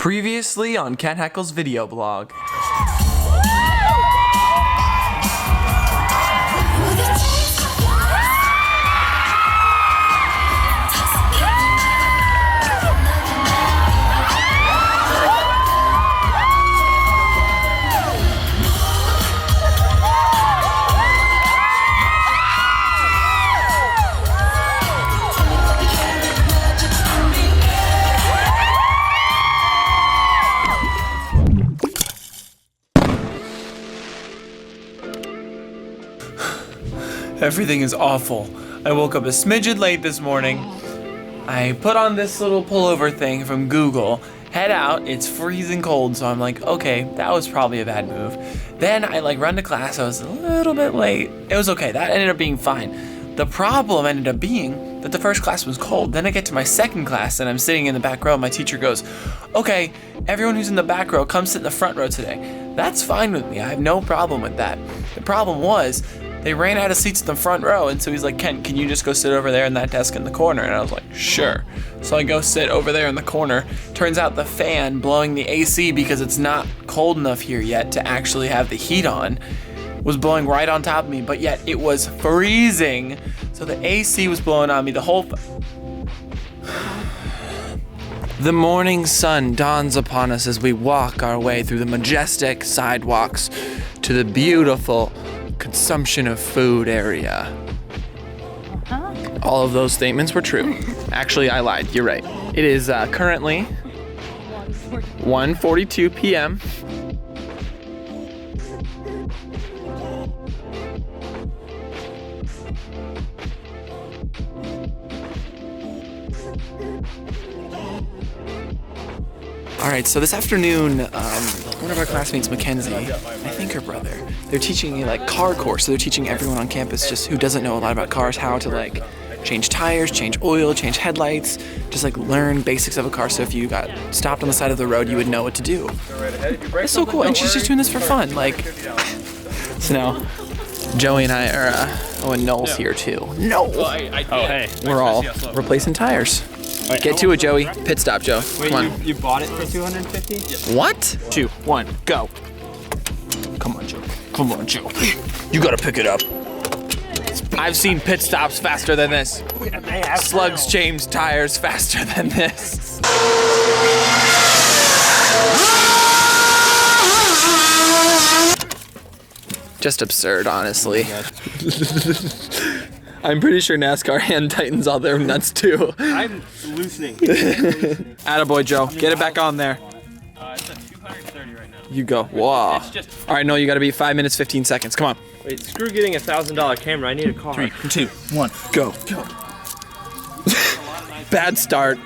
Previously on Ken Heckel's video blog. Everything is awful. I woke up a smidgen late this morning. I put on this little pullover thing from Google. Head out, it's freezing cold, so I'm like, okay, that was probably a bad move. Then I run to class, I was a little bit late. It was okay, that ended up being fine. The problem ended up being that the first class was cold. Then I get to my second class and I'm sitting in the back row. My teacher goes, okay, everyone who's in the back row, come sit in the front row today. That's fine with me, I have no problem with that. The problem was, they ran out of seats in the front row, and so he's like, Ken, can you just go sit over there in that desk in the corner? And I was like, sure. So I go sit over there in the corner. Turns out the fan blowing the AC, because it's not cold enough here yet to actually have the heat on, was blowing right on top of me, but yet it was freezing. So the AC was blowing on me the whole The morning sun dawns upon us as we walk our way through the majestic sidewalks to the beautiful consumption of food area. All of those statements were true. Actually, I lied. You're right. It is currently 1:42 p.m. All right, so this afternoon, one of our classmates, Mackenzie, I think her brother, they're teaching a car course. So they're teaching everyone on campus just who doesn't know a lot about cars how to change tires, change oil, change headlights, just learn basics of a car. So if you got stopped on the side of the road, you would know what to do. It's so cool, and she's just doing this for fun. So now, Joey and I are, and Noel's here too. No! Oh, hey. We're all replacing tires. Right, get to it, Joey. Pit stop, Joe. Wait, come on. You bought it for $250? Yes. What? 2, 1, go. Come on, Joe. Come on, Joe. You gotta pick it up. I've seen pit stops faster than this. Slugs change tires faster than this. Just absurd, honestly. I'm pretty sure NASCAR hand tightens all their nuts too. I'm loosening. Attaboy, Joe. Get it back on there. It's at 230 right now. You go. Whoa. All right, no, you gotta be 5 minutes, 15 seconds. Come on. Wait, screw getting a $1,000 camera. I need a car. 3, 2, 1, go. Bad start.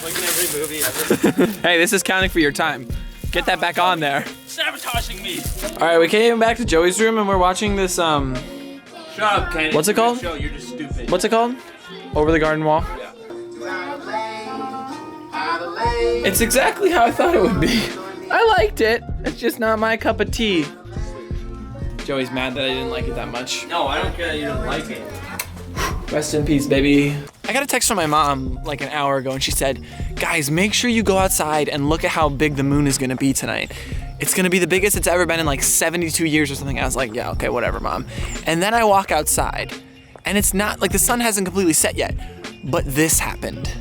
Like in every movie ever. Hey, this is counting for your time. Get that back on there. Sabotaging me. All right, we came back to Joey's room and we're watching this, Shut up, Ken. What's it called? Show. You're just stupid. What's it called? Over the Garden Wall? Yeah. It's exactly how I thought it would be. I liked it. It's just not my cup of tea. Joey's mad that I didn't like it that much. No, I don't care that you don't like it. Rest in peace, baby. I got a text from my mom an hour ago and she said, guys, make sure you go outside and look at how big the moon is gonna be tonight. It's gonna be the biggest it's ever been in 72 years or something. I was like, yeah, okay, whatever, Mom. And then I walk outside and it's not, the sun hasn't completely set yet, but this happened.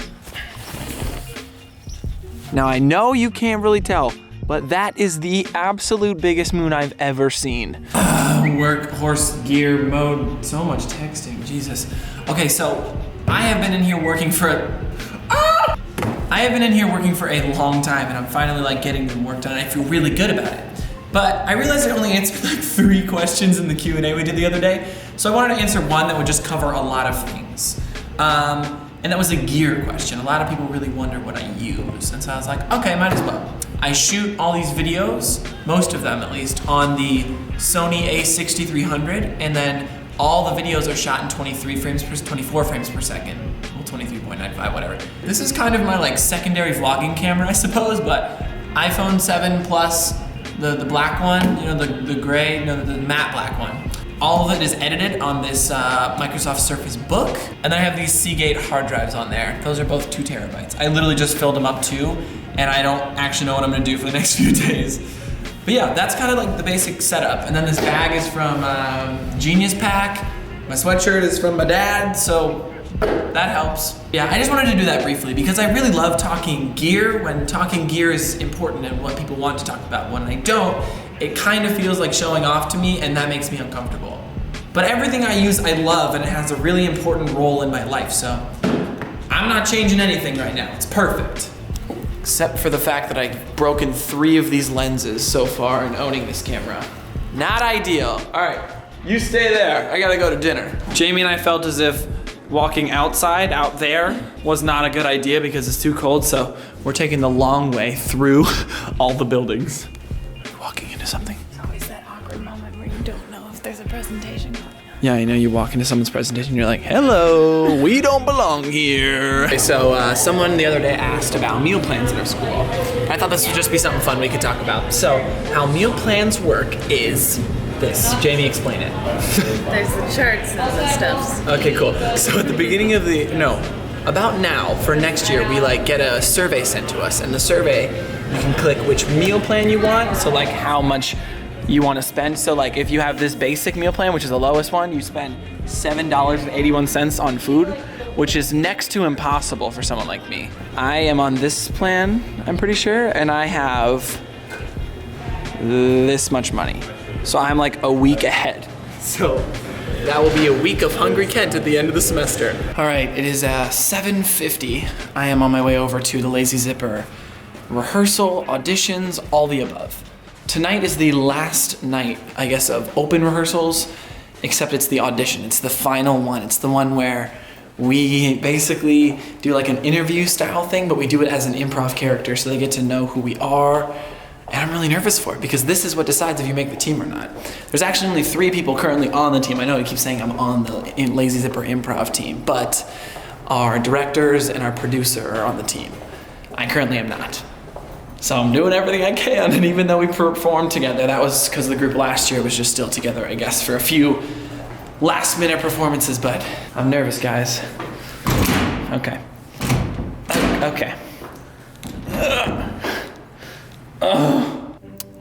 Now I know you can't really tell, but that is the absolute biggest moon I've ever seen. Workhorse gear mode, so much texting, Jesus. Okay, so I have been in here working for a long time and I'm finally getting the work done and I feel really good about it. But I realized I only answered 3 questions in the Q&A we did the other day. So I wanted to answer one that would just cover a lot of things. And that was a gear question. A lot of people really wonder what I use. And so I was like, okay, might as well. I shoot all these videos, most of them at least, on the Sony a6300, and then all the videos are shot in 24 frames per second. Well, 23.95, whatever. This is kind of my secondary vlogging camera, I suppose, but iPhone 7 Plus, the black one, the gray, no, the matte black one. All of it is edited on this Microsoft Surface Book. And then I have these Seagate hard drives on there. Those are both 2 terabytes. I literally just filled them up too, and I don't actually know what I'm gonna do for the next few days. But yeah, that's kind of like the basic setup. And then this bag is from Genius Pack. My sweatshirt is from my dad, so that helps. Yeah, I just wanted to do that briefly because I really love talking gear when talking gear is important and what people want to talk about. When I don't, it kind of feels like showing off to me, and that makes me uncomfortable. But everything I use I love, and it has a really important role in my life, so I'm not changing anything right now. It's perfect. Except for the fact that I've broken 3 of these lenses so far in owning this camera. Not ideal. All right, you stay there. I gotta go to dinner. Jamie and I felt as if walking outside, out there, was not a good idea because it's too cold, so we're taking the long way through all the buildings. Walking into something. It's always that awkward moment where you don't know if there's a presentation going on. Yeah, you know, you walk into someone's presentation, you're like, hello, we don't belong here. Okay, so someone the other day asked about meal plans in our school. I thought this would just be something fun we could talk about. So, how meal plans work is this. Jamie, explain it. There's the charts and the stuffs. Okay, cool. So at the beginning of about now, for next year, we like get a survey sent to us, and the survey, you can click which meal plan you want, so like how much you want to spend. So like if you have this basic meal plan, which is the lowest one, you spend $7.81 on food, which is next to impossible for someone like me. I am on this plan, I'm pretty sure, and I have this much money. So I'm like a week ahead. So that will be a week of Hungry Kent at the end of the semester. All right, it is 7:50. I am on my way over to the Lazy Zipper rehearsal, auditions, all the above. Tonight is the last night, I guess, of open rehearsals, except it's the audition. It's the final one. It's the one where we basically do like an interview style thing, but we do it as an improv character so they get to know who we are. And I'm really nervous for it because this is what decides if you make the team or not. There's actually only 3 people currently on the team. I know I keep saying I'm on the Lazy Zipper improv team, but our directors and our producer are on the team. I currently am not. So I'm doing everything I can, and even though we performed together, that was because the group last year was just still together, I guess, for a few last minute performances, but I'm nervous, guys. Okay. Okay.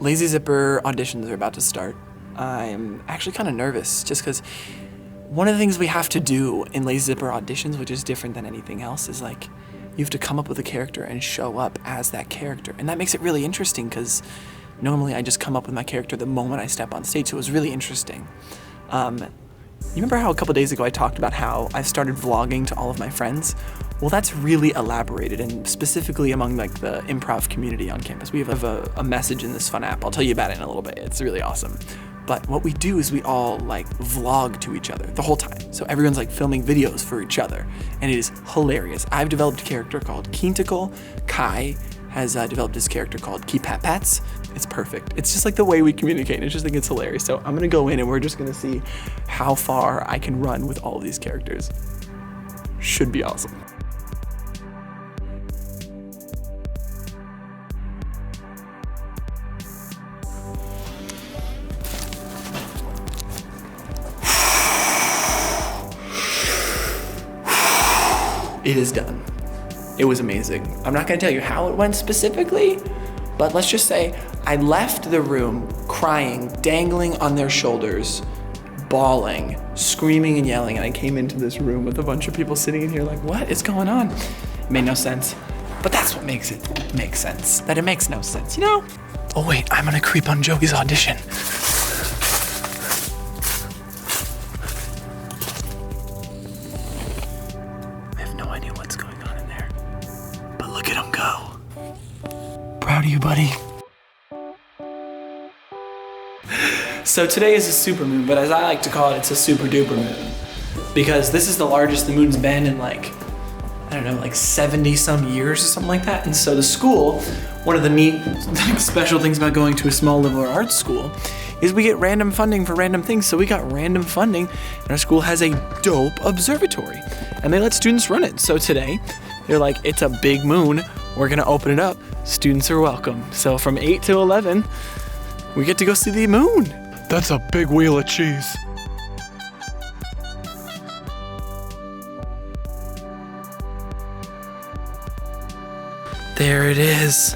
Lazy Zipper auditions are about to start. I'm actually kind of nervous just because one of the things we have to do in Lazy Zipper auditions, which is different than anything else, is like you have to come up with a character and show up as that character. And that makes it really interesting because normally I just come up with my character the moment I step on stage, so it was really interesting. You remember how a couple days ago I talked about how I've started vlogging to all of my friends? Well, that's really elaborated, and specifically among like the improv community on campus. We have a message in this fun app. I'll tell you about it in a little bit. It's really awesome. But what we do is we all like vlog to each other the whole time. So everyone's like filming videos for each other, and it is hilarious. I've developed a character called Keenticle. Kai has developed this character called Keepatpats. It's perfect. It's just like the way we communicate. I just think it's hilarious. So I'm gonna go in and we're just gonna see how far I can run with all of these characters. Should be awesome. It is done. It was amazing. I'm not gonna tell you how it went specifically, but let's just say I left the room crying, dangling on their shoulders, bawling, screaming and yelling, and I came into this room with a bunch of people sitting in here like, what is going on? It made no sense, but that's what makes it make sense, that it makes no sense, you know? Oh wait, I'm gonna creep on Joey's audition. Proud of you, buddy. So today is a super moon, but as I like to call it, it's a super duper moon. Because this is the largest the moon's been in like, I don't know, like 70 some years or something like that. And so the school, one of the neat special things about going to a small liberal arts school is we get random funding for random things. So we got random funding and our school has a dope observatory and they let students run it. So today they're like, it's a big moon. We're gonna open it up. Students are welcome. So from 8 to 11, we get to go see the moon. That's a big wheel of cheese. There it is.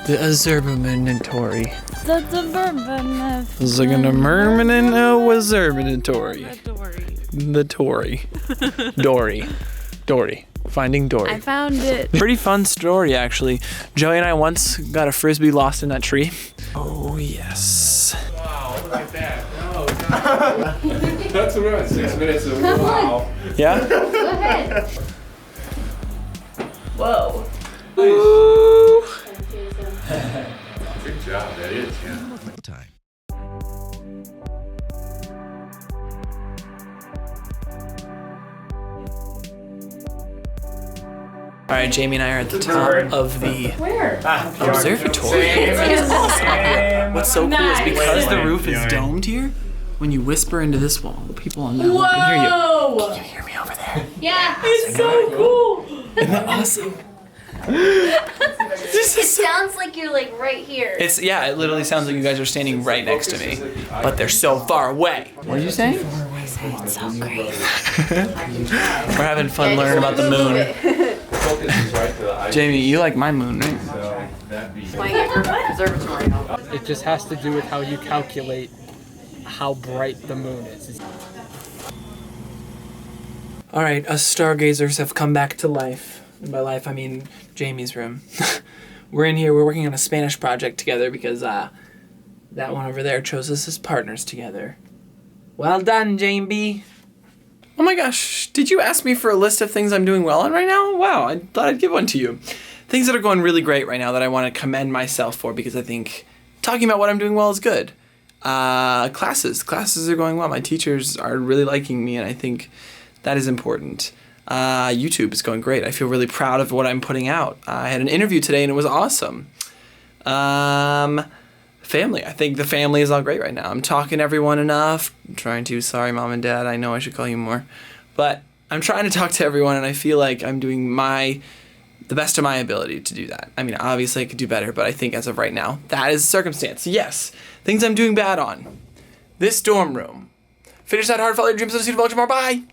The observatory. That's a bourbon. The Tori. Dory. Finding Dory. I found it. Pretty fun story, actually. Joey and I once got a frisbee lost in that tree. Oh, yes. Wow, look at that. Oh, God. That's around 6 minutes of wow. Yeah? Go ahead. Whoa. Good job, that is, yeah. Time. All right, Jamie and I are at the top of the observatory. What's so cool is because the roof is domed here, when you whisper into this wall, the people on that wall can hear you. Can you hear me over there? Yeah. It's so cool. Isn't that awesome? It sounds like you're like right here. It literally sounds like you guys are standing right next to me, but they're so far away. What are you saying? It's so great. We're having fun learning about the moon. Jamie, you like my moon, right? It just has to do with how you calculate how bright the moon is. All right, us stargazers have come back to life. And by life, I mean Jamie's room. We're in here, we're working on a Spanish project together because that one over there chose us as partners together. Well done, Jamie. Oh my gosh, did you ask me for a list of things I'm doing well on right now? Wow, I thought I'd give one to you. Things that are going really great right now that I want to commend myself for because I think talking about what I'm doing well is good. Classes are going well. My teachers are really liking me and I think that is important. YouTube is going great. I feel really proud of what I'm putting out. I had an interview today and it was awesome. Family. I think the family is all great right now. I'm talking to everyone enough. I'm trying to. Sorry, Mom and Dad. I know I should call you more. But I'm trying to talk to everyone and I feel like I'm doing the best of my ability to do that. I mean, obviously I could do better, but I think as of right now, that is the circumstance. Yes, things I'm doing bad on. This dorm room. Finish that hard, follow your dreams, and see you tomorrow. Bye!